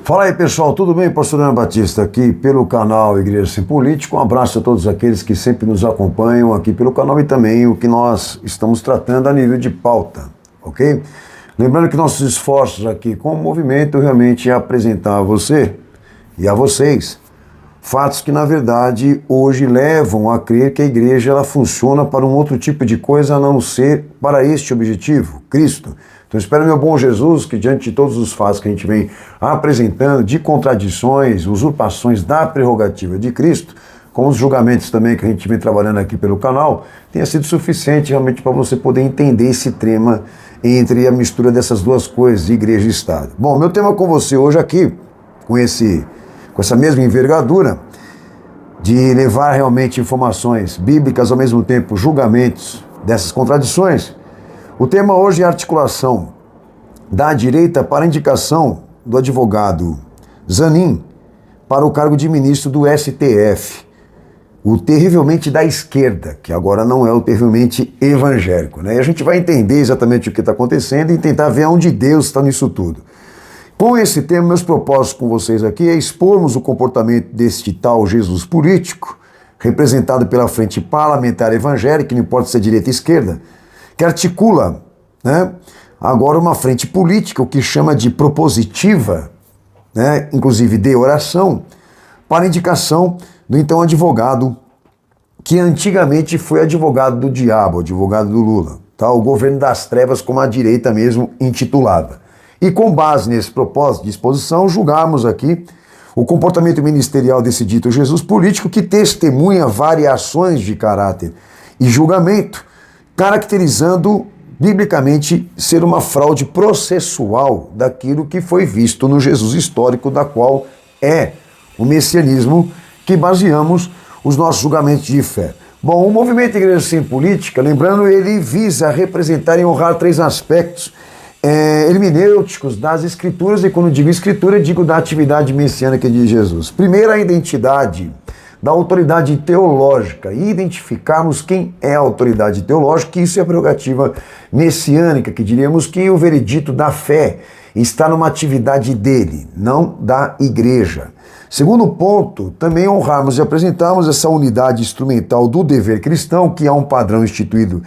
Fala aí, pessoal, tudo bem? Pastor Ana Batista aqui pelo canal Igreja Sem Política. Um abraço a todos aqueles que sempre nos acompanham aqui pelo canal e também o que nós estamos tratando a nível de pauta, ok? Lembrando que nossos esforços aqui com o movimento realmente é apresentar a você e a vocês fatos que, na verdade, hoje levam a crer que a igreja ela funciona para um outro tipo de coisa a não ser para este objetivo, Cristo. Então espero, meu bom Jesus, que diante de todos os fatos que a gente vem apresentando, de contradições, usurpações da prerrogativa de Cristo, com os julgamentos também que a gente vem trabalhando aqui pelo canal, tenha sido suficiente realmente para você poder entender esse tema entre a mistura dessas duas coisas, igreja e Estado. Bom, meu tema com você hoje aqui, com essa mesma envergadura, de levar realmente informações bíblicas, ao mesmo tempo julgamentos dessas contradições. O tema hoje é a articulação da direita para a indicação do advogado Zanin para o cargo de ministro do STF, o terrivelmente da esquerda, que agora não é o terrivelmente evangélico, né? E a gente vai entender exatamente o que está acontecendo e tentar ver onde Deus está nisso tudo. Com esse tema, meus propósitos com vocês aqui é expormos o comportamento deste tal Jesus político, representado pela frente parlamentar evangélica, não importa se é direita ou esquerda, que articula, né, agora uma frente política, o que chama de propositiva, né, inclusive de oração, para indicação do então advogado, que antigamente foi advogado do diabo, advogado do Lula, tá? O governo das trevas, como a direita mesmo intitulava. E com base nesse propósito de exposição, julgamos aqui o comportamento ministerial desse dito Jesus político, que testemunha variações de caráter e julgamento, caracterizando biblicamente ser uma fraude processual daquilo que foi visto no Jesus histórico, da qual é o messianismo que baseamos os nossos julgamentos de fé. Bom, o movimento Igreja Sem Política, lembrando, ele visa representar e honrar três aspectos hermenêuticos das Escrituras, e quando digo Escritura, digo da atividade messiânica de Jesus. Primeiro, a identidade da autoridade teológica, e identificarmos quem é a autoridade teológica, que isso é a prerrogativa messiânica, que diríamos que o veredito da fé está numa atividade dele, não da igreja. Segundo ponto, também honrarmos e apresentarmos essa unidade instrumental do dever cristão, que é um padrão instituído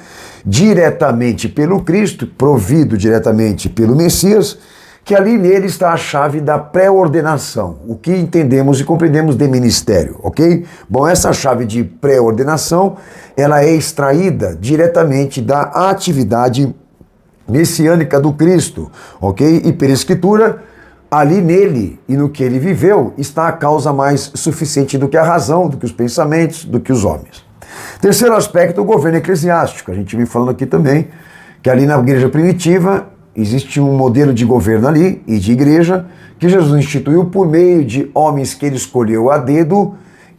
diretamente pelo Cristo, provido diretamente pelo Messias, que ali nele está a chave da pré-ordenação, o que entendemos e compreendemos de ministério, ok? Bom, essa chave de pré-ordenação, ela é extraída diretamente da atividade messiânica do Cristo, ok? E pela Escritura, ali nele e no que ele viveu, está a causa mais suficiente do que a razão, do que os pensamentos, do que os homens. Terceiro aspecto, o governo eclesiástico. A gente vem falando aqui também que ali na igreja primitiva existe um modelo de governo ali e de igreja que Jesus instituiu por meio de homens que ele escolheu a dedo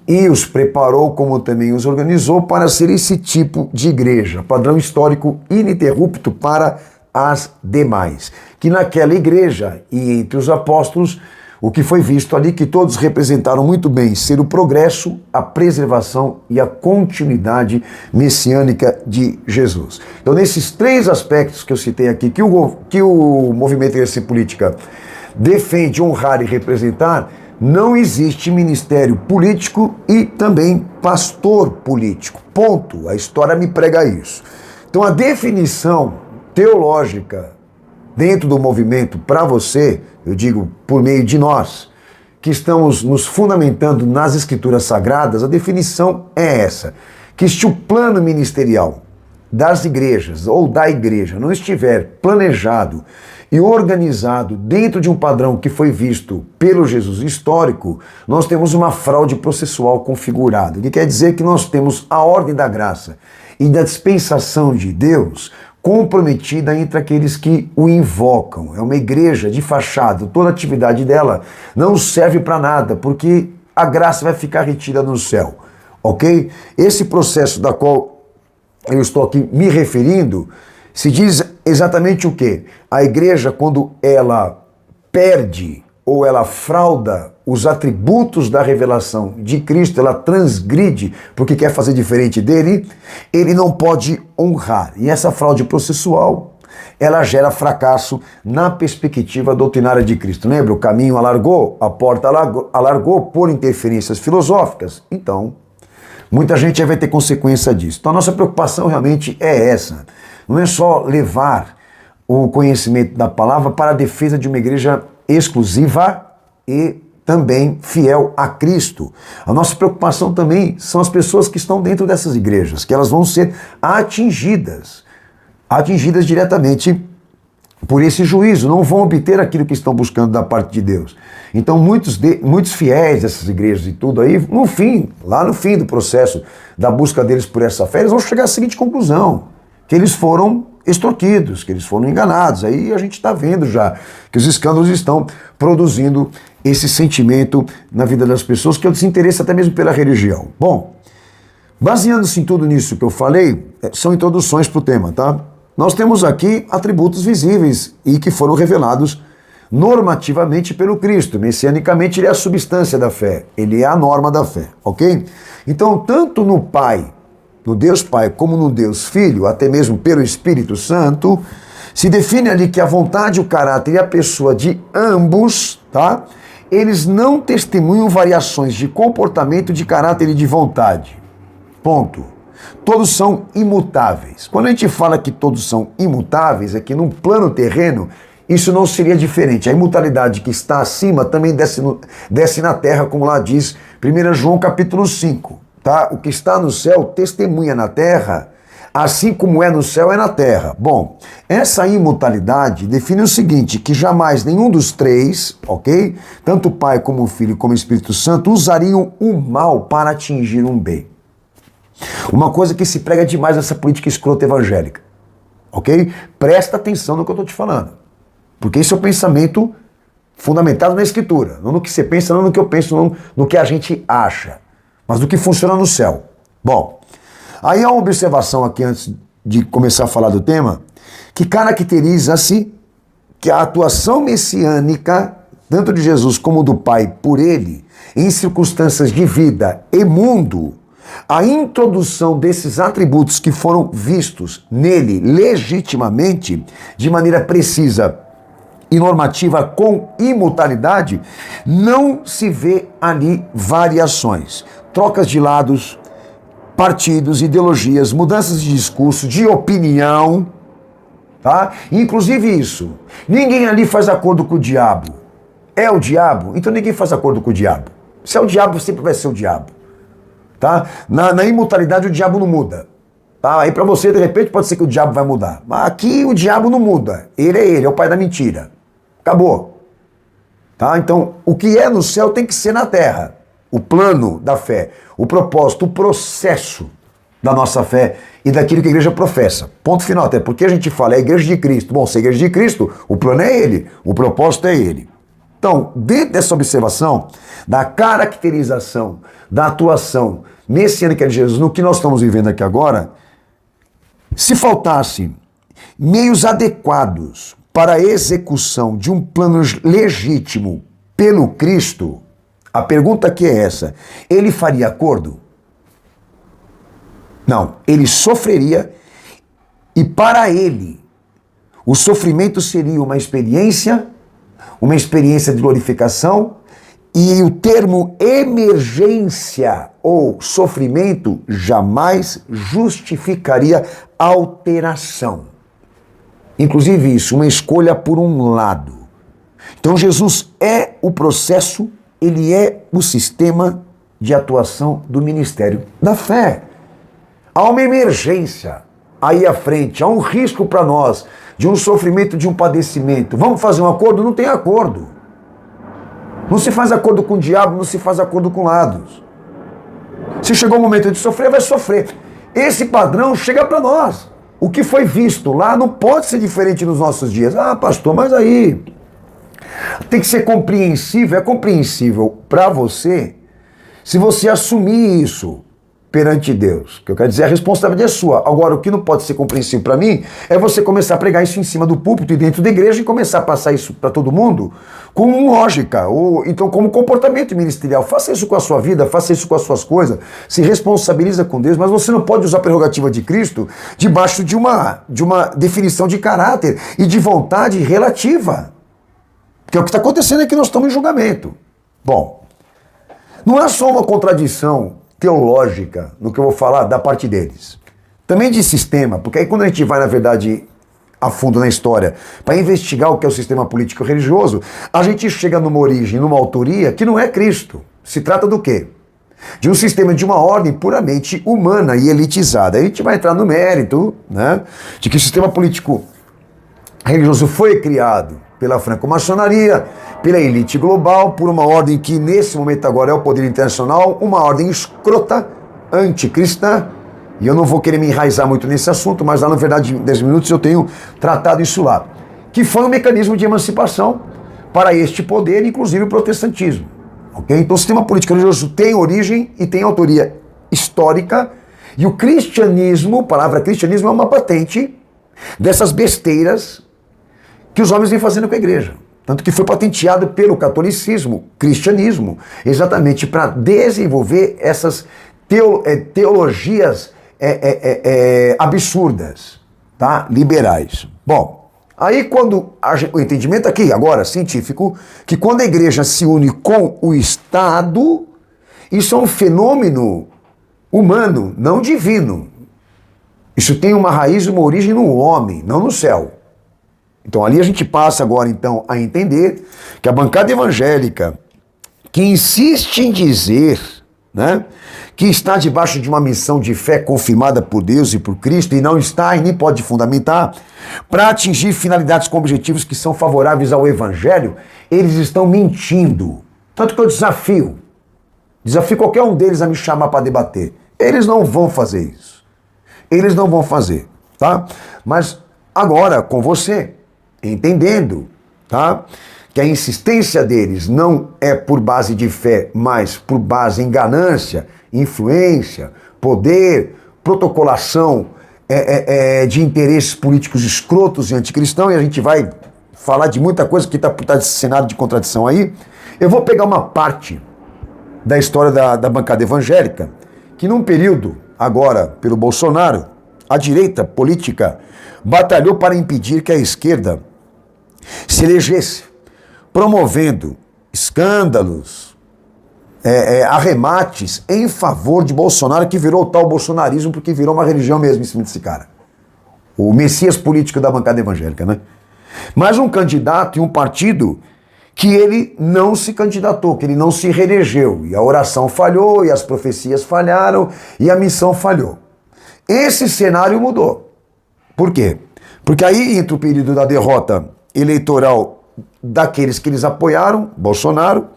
e os preparou, como também os organizou, para ser esse tipo de igreja, padrão histórico ininterrupto para as demais. Que naquela igreja e entre os apóstolos, o que foi visto ali, que todos representaram muito bem ser o progresso, a preservação e a continuidade messiânica de Jesus. Então, nesses três aspectos que eu citei aqui, que o movimento Igreja Política defende, honrar e representar, não existe ministério político e também pastor político. Ponto. A história me prega isso. Então, a definição teológica dentro do movimento para você, eu digo por meio de nós, que estamos nos fundamentando nas Escrituras Sagradas, a definição é essa, que se o plano ministerial das igrejas ou da igreja não estiver planejado e organizado dentro de um padrão que foi visto pelo Jesus histórico, nós temos uma fraude processual configurada, o que quer dizer que nós temos a ordem da graça e da dispensação de Deus comprometida entre aqueles que o invocam. É uma igreja de fachada, toda a atividade dela não serve para nada, porque a graça vai ficar retida no céu, ok? Esse processo da qual eu estou aqui me referindo, se diz exatamente o quê? A igreja, quando ela perde ou ela frauda os atributos da revelação de Cristo, ela transgride porque quer fazer diferente dele, ele não pode honrar. E essa fraude processual, ela gera fracasso na perspectiva doutrinária de Cristo. Lembra? O caminho alargou, a porta alargou por interferências filosóficas. Então, muita gente vai ter consequência disso. Então, a nossa preocupação realmente é essa. Não é só levar o conhecimento da palavra para a defesa de uma igreja exclusiva e também fiel a Cristo. A nossa preocupação também são as pessoas que estão dentro dessas igrejas, que elas vão ser atingidas diretamente por esse juízo, não vão obter aquilo que estão buscando da parte de Deus. Então muitos fiéis dessas igrejas e tudo aí, lá no fim do processo da busca deles por essa fé, eles vão chegar à seguinte conclusão, que eles foram extorquidos, que eles foram enganados. Aí a gente está vendo já que os escândalos estão produzindo esse sentimento na vida das pessoas, que é o desinteresse até mesmo pela religião. Bom, baseando-se em tudo nisso que eu falei, são introduções para o tema, tá? Nós temos aqui atributos visíveis e que foram revelados normativamente pelo Cristo. Messianicamente ele é a substância da fé, ele é a norma da fé, ok? Então, tanto no Pai, no Deus Pai, como no Deus Filho, até mesmo pelo Espírito Santo, se define ali que a vontade, o caráter e a pessoa de ambos, tá? Eles não testemunham variações de comportamento, de caráter e de vontade. Ponto. Todos são imutáveis. Quando a gente fala que todos são imutáveis, é que num plano terreno, isso não seria diferente. A imutabilidade que está acima também desce na terra, como lá diz 1 João capítulo 5. Tá? O que está no céu testemunha na terra, assim como é no céu, é na terra. Bom, essa imutabilidade define o seguinte, que jamais nenhum dos três, ok? Tanto o Pai como o Filho como o Espírito Santo usariam o mal para atingir um bem. Uma coisa que se prega demais nessa política escrota evangélica, ok? Presta atenção no que eu estou te falando, porque esse é o pensamento fundamentado na Escritura, não no que você pensa, não no que eu penso, não no que a gente acha, mas do que funciona no céu. Bom, aí há uma observação aqui antes de começar a falar do tema, que caracteriza-se que a atuação messiânica, tanto de Jesus como do Pai por ele, em circunstâncias de vida e mundo, a introdução desses atributos que foram vistos nele legitimamente, de maneira precisa e normativa com imutabilidade, não se vê ali variações, trocas de lados, partidos, ideologias, mudanças de discurso, de opinião, tá? Inclusive isso, ninguém ali faz acordo com o diabo. É o diabo? Então ninguém faz acordo com o diabo. Se é o diabo, sempre vai ser o diabo. Tá? Na imutabilidade o diabo não muda. Tá? Aí para você, de repente, pode ser que o diabo vai mudar. Mas aqui o diabo não muda. Ele, é o pai da mentira. Acabou. Tá? Então, o que é no céu tem que ser na terra. O plano da fé, o propósito, o processo da nossa fé e daquilo que a igreja professa. Ponto final. Até porque a gente fala, é a igreja de Cristo. Bom, se é a igreja de Cristo, o plano é ele, o propósito é ele. Então, dentro dessa observação, da caracterização, da atuação messiânica de Jesus no que nós estamos vivendo aqui agora, se faltasse meios adequados para a execução de um plano legítimo pelo Cristo, a pergunta aqui é essa: ele faria acordo? Não, ele sofreria e para ele o sofrimento seria uma experiência de glorificação, e o termo emergência ou sofrimento jamais justificaria alteração. Inclusive isso, uma escolha por um lado. Então Jesus é o processo, ele é o sistema de atuação do ministério da fé. Há uma emergência aí à frente, há um risco para nós de um sofrimento, de um padecimento. Vamos fazer um acordo? Não tem acordo. Não se faz acordo com o diabo, não se faz acordo com lados. Se chegou o momento de sofrer, vai sofrer. Esse padrão chega para nós. O que foi visto lá não pode ser diferente nos nossos dias. Ah, pastor, mas aí tem que ser compreensível. É compreensível para você se você assumir isso perante Deus. O que eu quero dizer, a responsabilidade é sua. Agora, o que não pode ser compreensível para mim é você começar a pregar isso em cima do púlpito e dentro da igreja e começar a passar isso para todo mundo com lógica, ou então como comportamento ministerial. Faça isso com a sua vida, faça isso com as suas coisas, se responsabiliza com Deus, mas você não pode usar a prerrogativa de Cristo debaixo de uma definição de caráter e de vontade relativa. Porque o que está acontecendo é que nós estamos em julgamento. Bom, não é só uma contradição teológica no que eu vou falar da parte deles. Também de sistema, porque aí quando a gente vai, na verdade, a fundo na história, para investigar o que é o sistema político religioso, a gente chega numa origem, numa autoria que não é Cristo. Se trata do quê? De um sistema, de uma ordem puramente humana e elitizada. Aí a gente vai entrar no mérito, né, de que o sistema político religioso foi criado pela franco-maçonaria, pela elite global, por uma ordem que nesse momento agora é o poder internacional, uma ordem escrota, anticristã, e eu não vou querer me enraizar muito nesse assunto, mas lá na verdade em 10 minutos eu tenho tratado isso lá, que foi um mecanismo de emancipação para este poder, inclusive o protestantismo. Okay? Então o sistema político religioso tem origem e tem autoria histórica, e o cristianismo, a palavra cristianismo é uma patente dessas besteiras que os homens vêm fazendo com a igreja. Tanto que foi patenteado pelo catolicismo, cristianismo, exatamente para desenvolver essas teologias absurdas, tá? Liberais. Bom, aí quando o entendimento aqui, agora, científico, que quando a igreja se une com o Estado, isso é um fenômeno humano, não divino. Isso tem uma raiz, uma origem no homem, não no céu. Então ali a gente passa agora então a entender que a bancada evangélica que insiste em dizer, né, que está debaixo de uma missão de fé confirmada por Deus e por Cristo e não está e nem pode fundamentar para atingir finalidades com objetivos que são favoráveis ao evangelho, eles estão mentindo. Tanto que eu desafio qualquer um deles a me chamar para debater. Eles não vão fazer isso. Eles não vão fazer, tá? Mas agora com você, entendendo, tá, que a insistência deles não é por base de fé, mas por base em ganância, influência, poder, protocolação de interesses políticos escrotos e anticristãos, e a gente vai falar de muita coisa que está desse cenário de contradição aí. Eu vou pegar uma parte da história da bancada evangélica, que num período, agora, pelo Bolsonaro, a direita política batalhou para impedir que a esquerda se elegesse, promovendo escândalos, arremates em favor de Bolsonaro, que virou o tal bolsonarismo, porque virou uma religião mesmo em cima desse cara. O messias político da bancada evangélica, né? Mas um candidato e um partido que ele não se candidatou, que ele não se reelegeu. E a oração falhou, e as profecias falharam, e a missão falhou. Esse cenário mudou. Por quê? Porque aí entra o período da derrota eleitoral daqueles que eles apoiaram, Bolsonaro,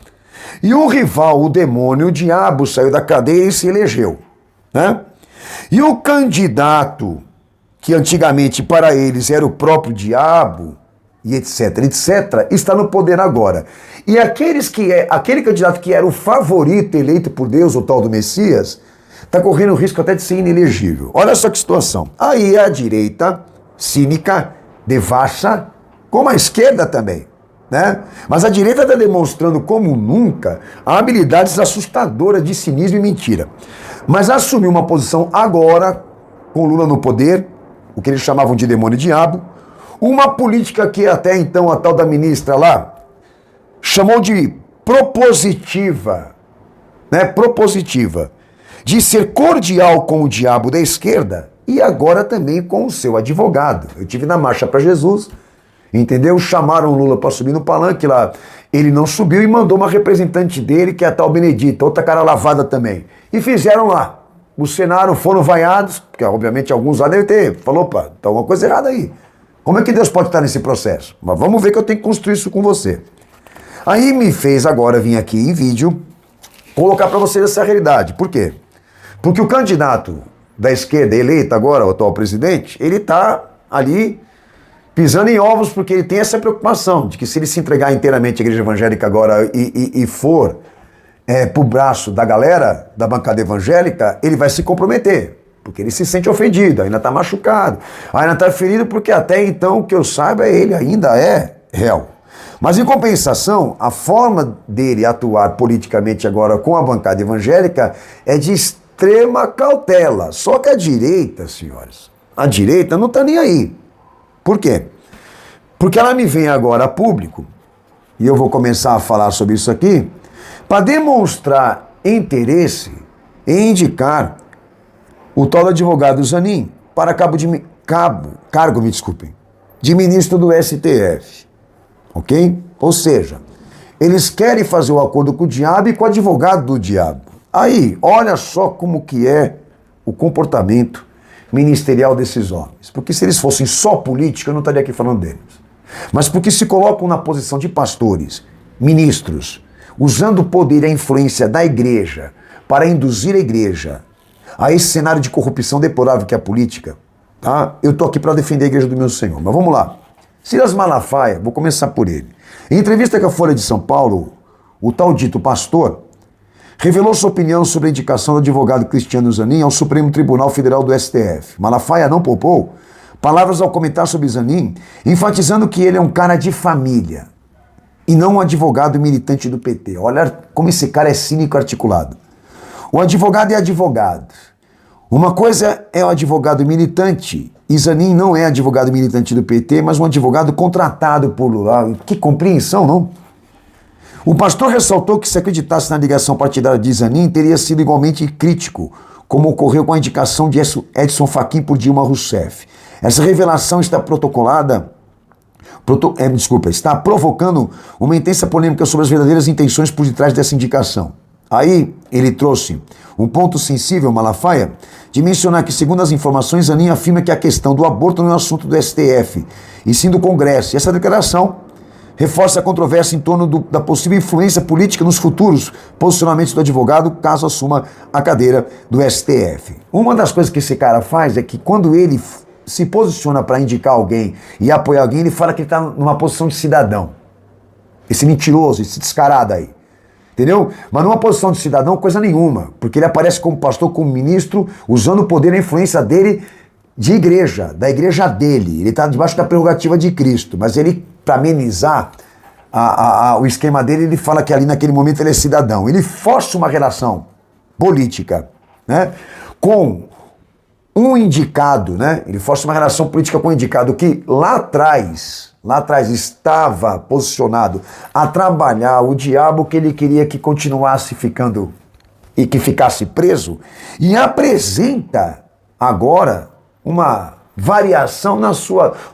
e o rival, o demônio, o diabo, saiu da cadeia e se elegeu, né? E o candidato, que antigamente para eles era o próprio diabo, e etc, etc, está no poder agora. E aquele candidato que era o favorito eleito por Deus, o tal do Messias, está correndo o risco até de ser inelegível. Olha só que situação. Aí a direita, cínica, devassa, como a esquerda também, né? Mas a direita está demonstrando como nunca habilidades assustadoras de cinismo e mentira. Mas assumiu uma posição agora, com Lula no poder, o que eles chamavam de demônio e diabo, uma política que até então a tal da ministra lá chamou de propositiva, né? Propositiva, de ser cordial com o diabo da esquerda e agora também com o seu advogado. Eu tive na Marcha para Jesus, entendeu? Chamaram o Lula para subir no palanque lá, ele não subiu e mandou uma representante dele, que é a tal Benedita, outra cara lavada também. E fizeram lá. O cenário, foram vaiados, porque obviamente alguns lá devem ter, falou, opa, tá alguma coisa errada aí. Como é que Deus pode estar nesse processo? Mas vamos ver que eu tenho que construir isso com você. Aí me fez agora vir aqui em vídeo colocar para vocês essa realidade. Por quê? Porque o candidato da esquerda eleito agora, o atual presidente, ele está ali pisando em ovos porque ele tem essa preocupação de que se ele se entregar inteiramente à igreja evangélica agora e for pro braço da galera da bancada evangélica, ele vai se comprometer. Porque ele se sente ofendido, ainda está machucado, ainda está ferido, porque até então, que eu saiba, ele ainda é réu. Mas em compensação, a forma dele atuar politicamente agora com a bancada evangélica é de extrema cautela. Só que a direita, senhores, a direita não está nem aí. Por quê? Porque ela me vem agora a público, e eu vou começar a falar sobre isso aqui, para demonstrar interesse em indicar o tal advogado Zanin para cargo de ministro do STF. Ok? Ou seja, eles querem fazer o acordo com o diabo e com o advogado do diabo. Aí, olha só como que é o comportamento ministerial desses homens. Porque se eles fossem só política, eu não estaria aqui falando deles. Mas porque se colocam na posição de pastores, ministros, usando o poder e a influência da igreja para induzir a igreja a esse cenário de corrupção deplorável que é a política, tá? Eu estou aqui para defender a igreja do meu Senhor. Mas vamos lá. Silas Malafaia, vou começar por ele. Em entrevista com a Folha de São Paulo, o tal dito pastor revelou sua opinião sobre a indicação do advogado Cristiano Zanin ao Supremo Tribunal Federal do STF. Malafaia não poupou palavras ao comentar sobre Zanin, enfatizando que ele é um cara de família e não um advogado militante do PT. Olha como esse cara é cínico e articulado. O advogado é advogado. Uma coisa é o advogado militante, e Zanin não é advogado militante do PT, mas um advogado contratado por Lula. Que compreensão, não? O pastor ressaltou que se acreditasse na ligação partidária de Zanin, teria sido igualmente crítico, como ocorreu com a indicação de Edson Fachin por Dilma Rousseff. Essa revelação está está provocando uma intensa polêmica sobre as verdadeiras intenções por detrás dessa indicação. Aí ele trouxe um ponto sensível, Malafaia, de mencionar que, segundo as informações, Zanin afirma que a questão do aborto não é um assunto do STF, e sim do Congresso. E essa declaração reforça a controvérsia em torno da possível influência política nos futuros posicionamentos do advogado, caso assuma a cadeira do STF. Uma das coisas que esse cara faz é que, quando ele se posiciona para indicar alguém e apoiar alguém, ele fala que ele está numa posição de cidadão. Esse mentiroso, esse descarado aí. Entendeu? Mas numa posição de cidadão, coisa nenhuma. Porque ele aparece como pastor, como ministro, usando o poder e a influência dele de igreja, da igreja dele. Ele está debaixo da prerrogativa de Cristo. Mas ele, para amenizar o esquema dele, ele fala que ali naquele momento ele é cidadão. Ele força uma relação política, né, com um indicado, né? Ele força uma relação política com um indicado que lá atrás estava posicionado a trabalhar o diabo que ele queria que continuasse ficando e que ficasse preso, e apresenta agora uma variação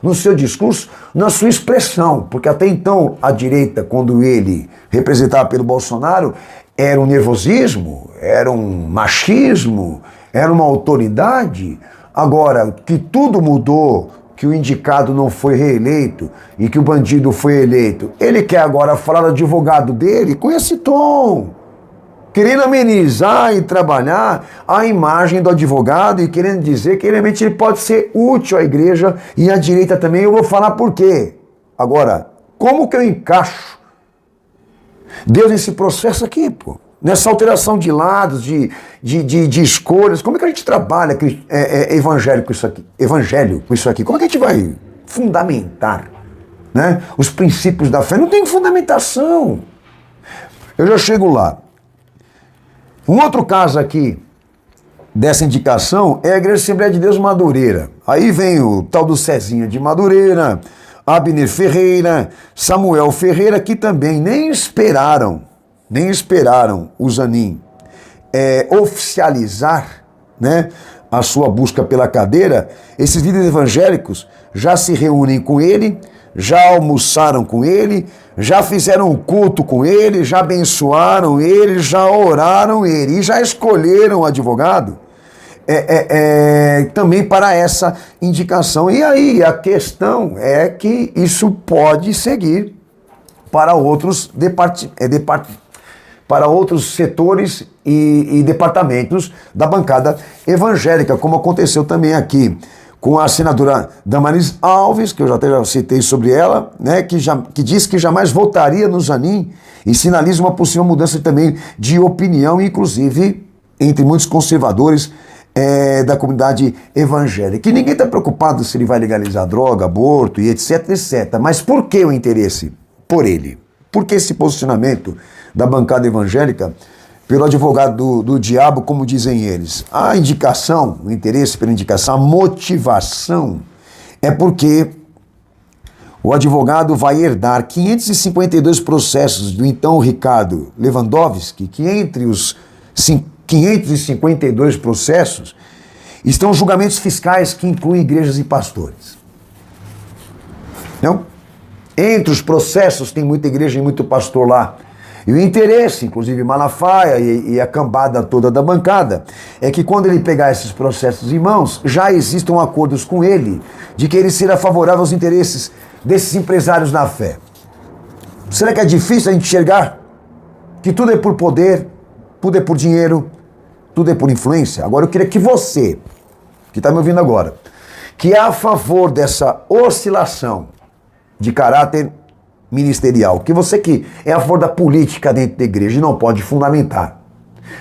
no seu discurso, na sua expressão, porque até então a direita, quando ele representava pelo Bolsonaro, era um nervosismo, era um machismo, era uma autoridade. Agora que tudo mudou, que o indicado não foi reeleito e que o bandido foi eleito, ele quer agora falar do advogado dele com esse tom, querendo amenizar e trabalhar a imagem do advogado e querendo dizer que realmente ele pode ser útil à igreja e à direita também. Eu vou falar por quê. Agora, como que eu encaixo Deus nesse processo aqui, pô? Nessa alteração de lados, de escolhas. Como é que a gente trabalha evangelho com isso aqui? Como é que a gente vai fundamentar, né, os princípios da fé? Não tem fundamentação. Eu já chego lá. Um outro caso aqui dessa indicação é a Igreja Assembleia de Deus Madureira. Aí vem o tal do Cezinha de Madureira, Abner Ferreira, Samuel Ferreira, que também nem esperaram o Zanin oficializar, né, a sua busca pela cadeira. Esses líderes evangélicos já se reúnem com ele, já almoçaram com ele, já fizeram um culto com ele, já abençoaram ele, já oraram ele e já escolheram o advogado também para essa indicação. E aí a questão é que isso pode seguir para outros para outros setores e departamentos da bancada evangélica, como aconteceu também aqui com a senadora Damaris Alves, que eu já até já citei sobre ela, né, que diz que jamais votaria no Zanin e sinaliza uma possível mudança também de opinião, inclusive entre muitos conservadores da comunidade evangélica. E ninguém está preocupado se ele vai legalizar droga, aborto e etc, etc. Mas por que o interesse por ele? Por que esse posicionamento da bancada evangélica pelo advogado do diabo, como dizem eles? A indicação, o interesse pela indicação, a motivação é porque o advogado vai herdar 552 processos do então Ricardo Lewandowski, que entre os 552 processos estão julgamentos fiscais que incluem igrejas e pastores. Não? Entre os processos tem muita igreja e muito pastor lá. E o interesse, inclusive Malafaia e a cambada toda da bancada, é que quando ele pegar esses processos em mãos, já existam acordos com ele de que ele será favorável aos interesses desses empresários na fé. Será que é difícil a gente enxergar que tudo é por poder, tudo é por dinheiro, tudo é por influência? Agora eu queria que você, que está me ouvindo agora, que é a favor dessa oscilação de caráter ministerial, que você que é a favor da política dentro da igreja e não pode fundamentar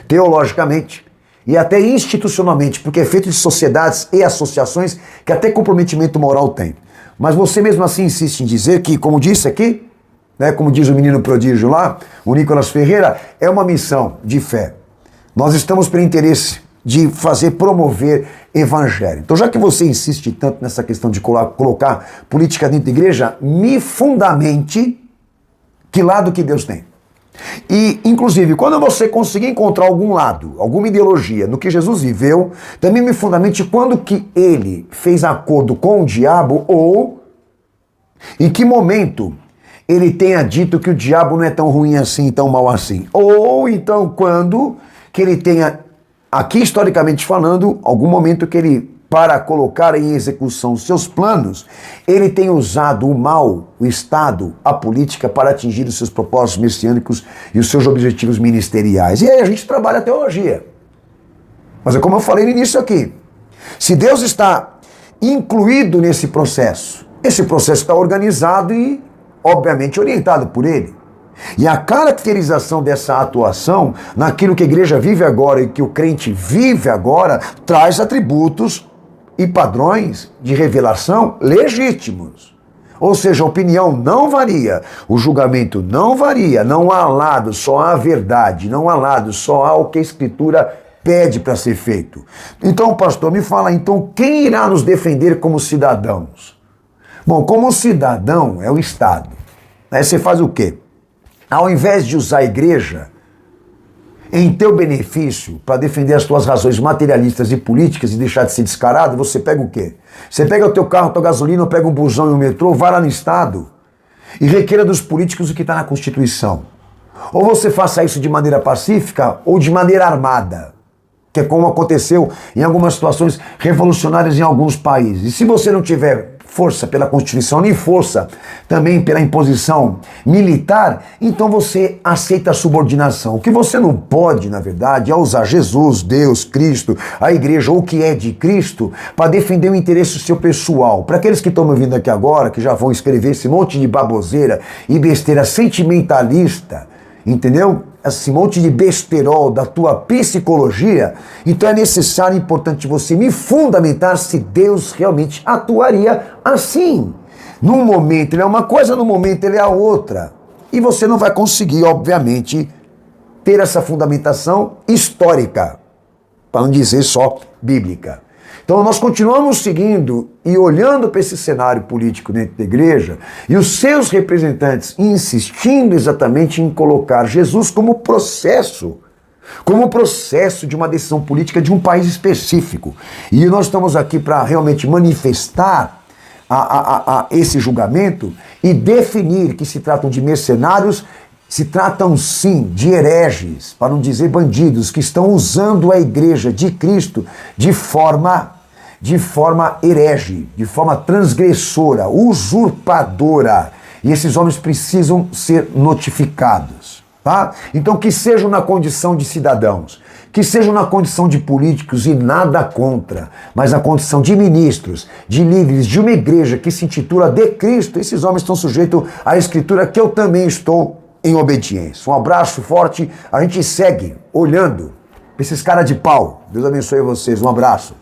teologicamente e até institucionalmente, porque é feito de sociedades e associações que até comprometimento moral tem. Mas você mesmo assim insiste em dizer que, como disse aqui, né, como diz o menino prodígio lá, o Nicolas Ferreira, é uma missão de fé. Nós estamos pelo interesse de promover evangelho. Então, já que você insiste tanto nessa questão de colocar política dentro da igreja, me fundamente que lado que Deus tem. E, inclusive, quando você conseguir encontrar algum lado, alguma ideologia no que Jesus viveu, também me fundamente quando que ele fez acordo com o diabo ou em que momento ele tenha dito que o diabo não é tão ruim assim, tão mal assim. Ou então quando que ele tenha, aqui historicamente falando, algum momento que ele, para colocar em execução os seus planos, ele tem usado o mal, o Estado, a política para atingir os seus propósitos messiânicos e os seus objetivos ministeriais. E aí a gente trabalha a teologia. Mas é como eu falei no início aqui, se Deus está incluído nesse processo, esse processo está organizado e, obviamente, orientado por ele. E a caracterização dessa atuação naquilo que a igreja vive agora e que o crente vive agora traz atributos e padrões de revelação legítimos. Ou seja, a opinião não varia, o julgamento não varia, não há lado, só há verdade, não há lado, só há o que a Escritura pede para ser feito. Então, pastor, me fala, então, quem irá nos defender como cidadãos? Bom, como cidadão é o Estado. Aí você faz o quê? Ao invés de usar a igreja em teu benefício para defender as tuas razões materialistas e políticas e deixar de ser descarado, você pega o quê? Você pega o teu carro, a tua gasolina, ou pega um busão e um metrô, vai lá no Estado e requeira dos políticos o que está na Constituição. Ou você faça isso de maneira pacífica ou de maneira armada, que é como aconteceu em algumas situações revolucionárias em alguns países. E se você não tiver força pela Constituição, nem força também pela imposição militar, então você aceita a subordinação. O que você não pode, na verdade, é usar Jesus, Deus, Cristo, a igreja, ou o que é de Cristo, para defender o interesse seu pessoal. Para aqueles que estão me ouvindo aqui agora, que já vão escrever esse monte de baboseira e besteira sentimentalista, entendeu? Esse monte de besterol da tua psicologia, então é necessário e importante você me fundamentar se Deus realmente atuaria assim. Num momento ele é uma coisa, no momento ele é a outra. E você não vai conseguir, obviamente, ter essa fundamentação histórica, para não dizer só bíblica. Então nós continuamos seguindo e olhando para esse cenário político dentro da igreja e os seus representantes insistindo exatamente em colocar Jesus como processo de uma decisão política de um país específico. E nós estamos aqui para realmente manifestar esse julgamento e definir que se tratam de mercenários, se tratam sim de hereges, para não dizer bandidos, que estão usando a igreja de Cristo de forma herege, de forma transgressora, usurpadora. E esses homens precisam ser notificados, tá? Então que sejam na condição de cidadãos, que sejam na condição de políticos e nada contra, mas na condição de ministros, de líderes de uma igreja que se intitula de Cristo, esses homens estão sujeitos à Escritura que eu também estou em obediência. Um abraço forte, a gente segue olhando para esses caras de pau. Deus abençoe vocês, um abraço.